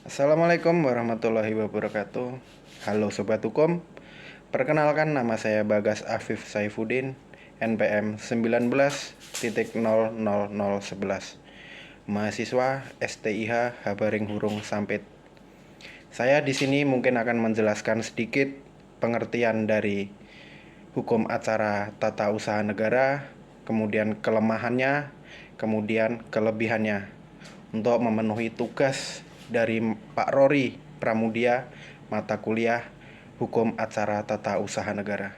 Assalamualaikum warahmatullahi wabarakatuh. Halo Sobat Hukum, perkenalkan nama saya Bagas Afif Saifuddin, NPM 19.000011, mahasiswa STIH Habaring Hurung Sampit. Saya di sini mungkin akan menjelaskan sedikit pengertian dari hukum acara tata usaha negara, kemudian kelemahannya, kemudian kelebihannya, untuk memenuhi tugas dari Pak Rory Pramudia, mata kuliah Hukum Acara Tata Usaha Negara.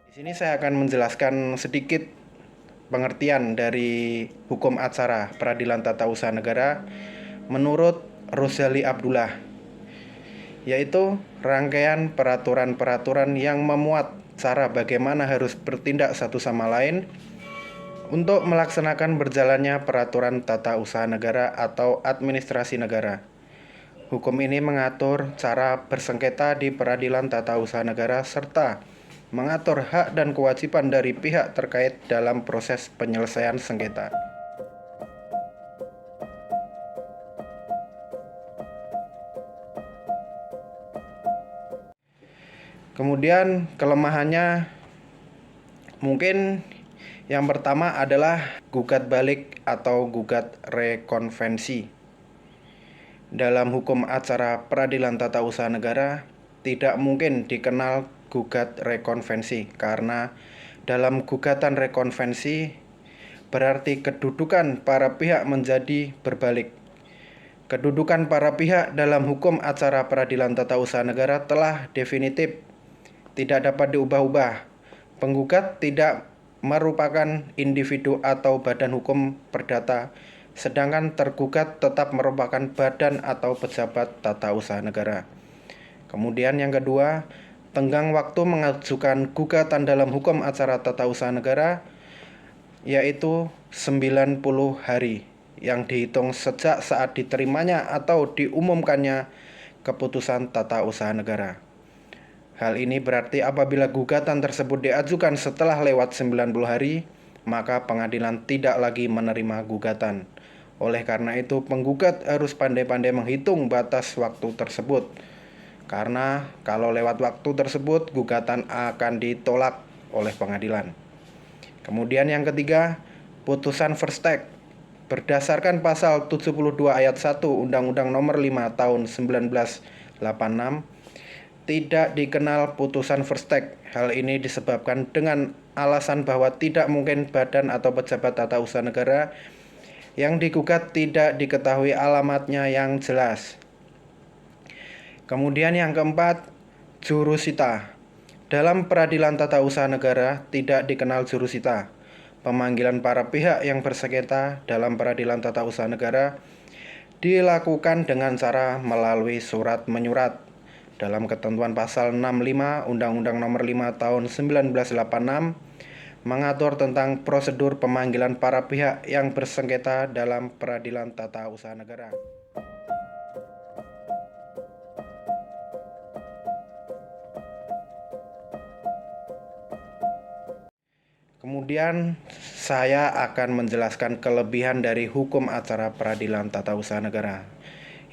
Di sini saya akan menjelaskan sedikit pengertian dari Hukum Acara Peradilan Tata Usaha Negara menurut Rozali Abdullah, yaitu rangkaian peraturan-peraturan yang memuat cara bagaimana harus bertindak satu sama lain untuk melaksanakan berjalannya peraturan tata usaha negara atau administrasi negara. Hukum ini mengatur cara bersengketa di peradilan tata usaha negara serta mengatur hak dan kewajiban dari pihak terkait dalam proses penyelesaian sengketa. Kemudian kelemahannya mungkin yang pertama adalah gugat balik atau gugat rekonvensi. Dalam hukum acara peradilan tata usaha negara tidak mungkin dikenal gugat rekonvensi karena dalam gugatan rekonvensi berarti kedudukan para pihak menjadi berbalik. Kedudukan para pihak dalam hukum acara peradilan tata usaha negara telah definitif, tidak dapat diubah-ubah. Penggugat tidak merupakan individu atau badan hukum perdata, sedangkan tergugat tetap merupakan badan atau pejabat tata usaha negara. Kemudian yang kedua, tenggang waktu mengajukan gugatan dalam hukum acara tata usaha negara yaitu 90 hari yang dihitung sejak saat diterimanya atau diumumkannya keputusan tata usaha negara. Hal ini berarti apabila gugatan tersebut diajukan setelah lewat 90 hari, maka pengadilan tidak lagi menerima gugatan. Oleh karena itu, penggugat harus pandai-pandai menghitung batas waktu tersebut. Karena kalau lewat waktu tersebut, gugatan akan ditolak oleh pengadilan. Kemudian yang ketiga, putusan first take. Berdasarkan pasal 72 ayat 1 Undang-Undang Nomor 5 Tahun 1986, tidak dikenal putusan first take. Hal ini disebabkan dengan alasan bahwa tidak mungkin badan atau pejabat tata usaha negara yang digugat tidak diketahui alamatnya yang jelas. Kemudian yang keempat, jurusita. Dalam peradilan tata usaha negara tidak dikenal jurusita. Pemanggilan para pihak yang bersengketa dalam peradilan tata usaha negara dilakukan dengan cara melalui surat menyurat. Dalam ketentuan pasal 65 Undang-Undang Nomor 5 Tahun 1986 mengatur tentang prosedur pemanggilan para pihak yang bersengketa dalam peradilan tata usaha negara. Kemudian saya akan menjelaskan kelebihan dari hukum acara peradilan tata usaha negara.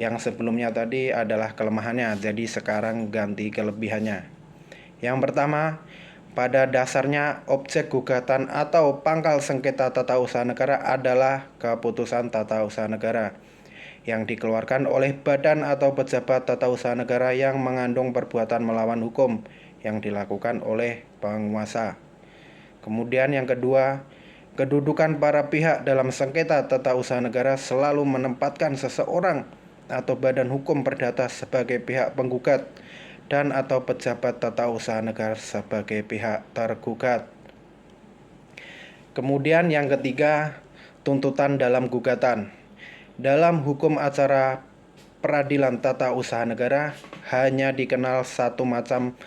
Yang sebelumnya tadi adalah kelemahannya, jadi sekarang ganti kelebihannya. Yang pertama, pada dasarnya objek gugatan atau pangkal sengketa tata usaha negara adalah keputusan tata usaha negara yang dikeluarkan oleh badan atau pejabat tata usaha negara yang mengandung perbuatan melawan hukum yang dilakukan oleh penguasa. Kemudian yang kedua, kedudukan para pihak dalam sengketa tata usaha negara selalu menempatkan seseorang atau badan hukum perdata sebagai pihak penggugat dan atau pejabat tata usaha negara sebagai pihak tergugat. Kemudian yang ketiga, tuntutan dalam gugatan. Dalam hukum acara peradilan tata usaha negara hanya dikenal satu macam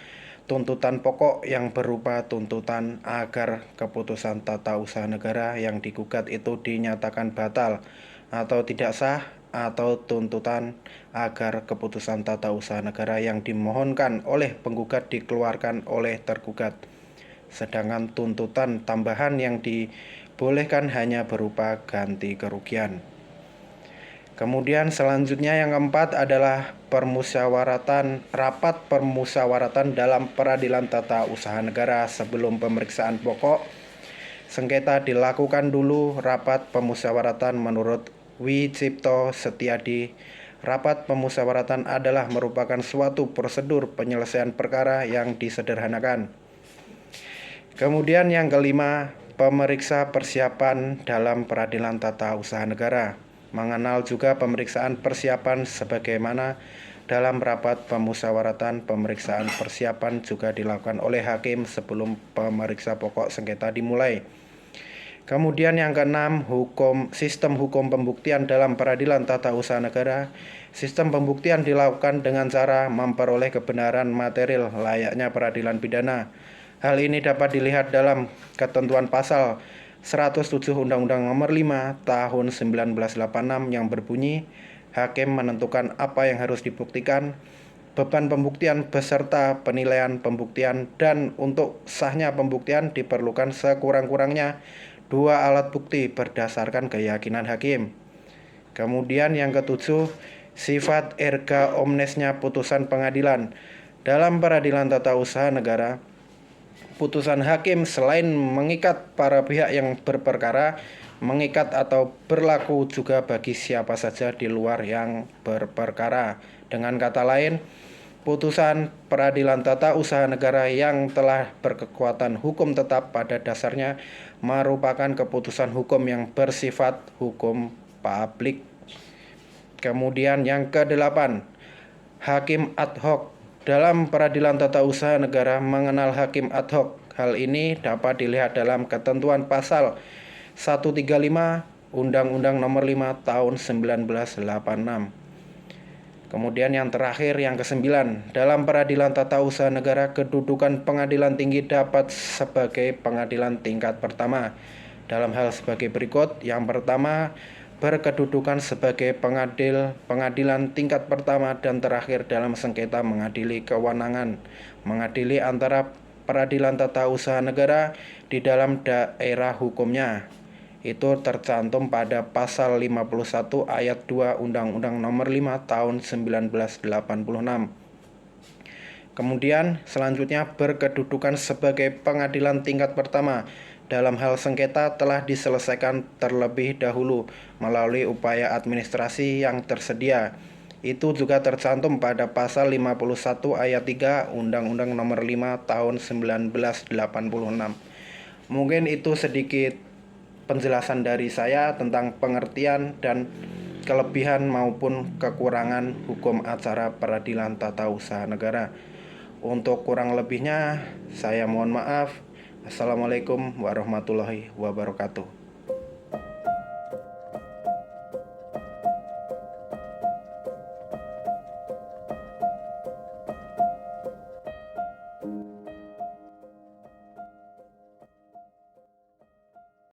tuntutan pokok yang berupa tuntutan agar keputusan tata usaha negara yang digugat itu dinyatakan batal atau tidak sah, atau tuntutan agar keputusan tata usaha negara yang dimohonkan oleh penggugat dikeluarkan oleh tergugat. sedangkan tuntutan tambahan yang dibolehkan hanya berupa ganti kerugian. Kemudian selanjutnya yang keempat adalah rapat permusyawaratan dalam peradilan tata usaha negara sebelum pemeriksaan pokok. Sengketa dilakukan dulu rapat pemusyawaratan menurut Wicipto Setiadi. Rapat pemusyawaratan adalah merupakan suatu prosedur penyelesaian perkara yang disederhanakan. Kemudian yang kelima, pemeriksa persiapan dalam peradilan tata usaha negara. Mengenal juga pemeriksaan persiapan sebagaimana dalam rapat pemusyawaratan. Pemeriksaan persiapan juga dilakukan oleh hakim sebelum pemeriksa pokok sengketa dimulai. Kemudian yang keenam, sistem hukum pembuktian dalam peradilan tata usaha negara. Sistem pembuktian dilakukan dengan cara memperoleh kebenaran material layaknya peradilan pidana. Hal ini dapat dilihat dalam ketentuan pasal 107 Undang-Undang Nomor 5 Tahun 1986 yang berbunyi, hakim menentukan apa yang harus dibuktikan, beban pembuktian beserta penilaian pembuktian, dan untuk sahnya pembuktian diperlukan sekurang-kurangnya 2 alat bukti berdasarkan keyakinan hakim. Kemudian yang ketujuh, sifat erga omnesnya putusan pengadilan. Dalam peradilan tata usaha negara, putusan hakim selain mengikat para pihak yang berperkara, mengikat atau berlaku juga bagi siapa saja di luar yang berperkara. Dengan kata lain, putusan peradilan tata usaha negara yang telah berkekuatan hukum tetap pada dasarnya merupakan keputusan hukum yang bersifat hukum publik. Kemudian yang kedelapan, hakim ad hoc. Dalam peradilan tata usaha negara mengenal hakim ad hoc. Hal ini dapat dilihat dalam ketentuan pasal 135 Undang-Undang Nomor 5 Tahun 1986. Kemudian yang terakhir, yang kesembilan, dalam peradilan tata usaha negara, kedudukan pengadilan tinggi dapat sebagai pengadilan tingkat pertama dalam hal sebagai berikut. Yang pertama, berkedudukan sebagai pengadilan tingkat pertama dan terakhir dalam sengketa mengadili kewenangan, mengadili antara peradilan tata usaha negara di dalam daerah hukumnya. Itu tercantum pada pasal 51 ayat 2 Undang-Undang Nomor 5 Tahun 1986. Kemudian selanjutnya, berkedudukan sebagai pengadilan tingkat pertama dalam hal sengketa telah diselesaikan terlebih dahulu melalui upaya administrasi yang tersedia. Itu juga tercantum pada pasal 51 ayat 3 Undang-Undang Nomor 5 Tahun 1986. Mungkin itu sedikit penjelasan dari saya tentang pengertian dan kelebihan maupun kekurangan hukum acara peradilan tata usaha negara. Untuk kurang lebihnya, saya mohon maaf. Assalamualaikum warahmatullahi wabarakatuh.